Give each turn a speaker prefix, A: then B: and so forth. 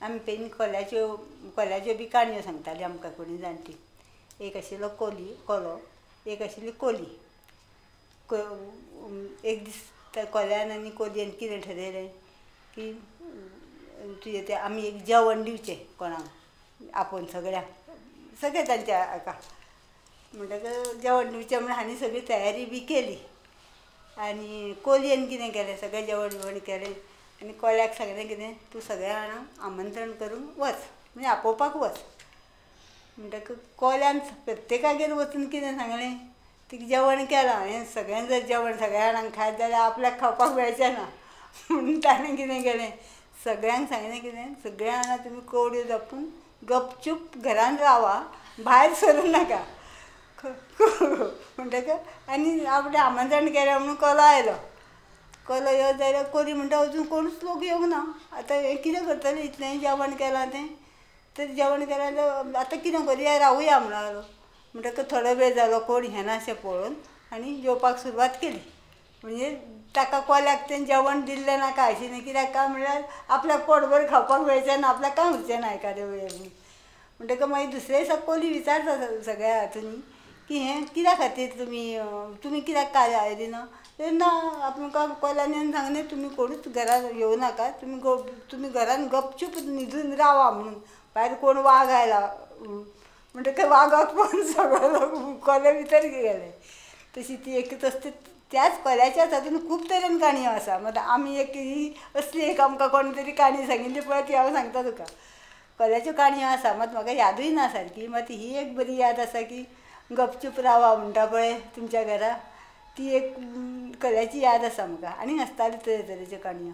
A: आमी पयलीं कोल्याच्यो बी काणयो सांगताली आमकां कोणी जाणटी। एक आशिल्लो कोलो, एक आशिल्ली कोली। एक दीस कोल्यान आनी कोलयेन कितें ठरयलें की तुजें तें आमी एक जेवण दिवचें कोणाक आपोवन सगळ्यांक तांच्या हाका म्हणटकच जेवण दिवचें म्हण हांणी सगळी तयारी बी केली। आनी कोलयेन कितें केलें सगळें जेवण बिवण केलें आनी कोल्याक सांगलें कितें तूं सगळ्या जाणांक आमंत्रण करून वच म्हणजे आपोवपाक वच। म्हणटकच कोल्यान प्रत्येकागेर वचून कितें सांगलें तिका जेवण केलां हें सगळें जर जेवण सगळ्या जाणांक खायत जाल्यार आपल्याक खावपाक मेळचें ना म्हणून ताणें कितें केलें सगळ्यांक सांगलें कितें सगळ्या जाणां तुमी कवड्यो जपून गपचूप घरान रावा भायर सरूं नाका म्हणटकच आनी आपणें आमंत्रण केलें म्हणून कोलो आयलो। कोलो येवं जाल्यार कोली म्हणटा अजून कोणूच लोक येवंक ना आतां हें कितें करतलें इतलें जेवण केलां तें तर जेवण केलां जाल्यार आतां कितें करया रावुया म्हणून लागलो। म्हणटकच थोडो वेळ जालो कोण येना अशें पळोवन आनी जेवपाक सुरवात केली। म्हणजे ताका कोल्याक तें जेवण दिल्लें नाका आशिल्लें कित्याक काय म्हणल्यार आपल्याक पोटभर खावपाक मेळचें ना आपल्याक कांय उरचें ना एकादे वेळार बी। म्हणटकच मागीर दुसरे दिसा कोली विचारता सगळ्या हातूंनी की हें कित्या खातीर तुमी कित्याक काल आयली ना ना आमकां कोल्यान येवन सांगलें तुमी कोणूच घरान येवं नाका तुमी घरान गपचूप न्हिदून रावा म्हणून भायर कोण वाग आयला म्हणटकच वागाक पळोवन सगळे लोक कोले भितर गेले। तशी ती एक त्याच कोल्याच्याच हातून खूब तरेन काणयो आसा मात आमी एक ही असली एक आमकां कोणी तरी काणी सांगिल्ली पळय ती हांव सांगता तुका। कोल्याच्यो काणयो आसा मात म्हाका यादूय ना सारकी मात ही एक बरी याद आसा की गपचूप रावा म्हणटा पळय तुमच्या घरा ती एक कोल्याची याद आसा म्हाका आनीक आसताल्यो तरेतरेच्यो काणयो।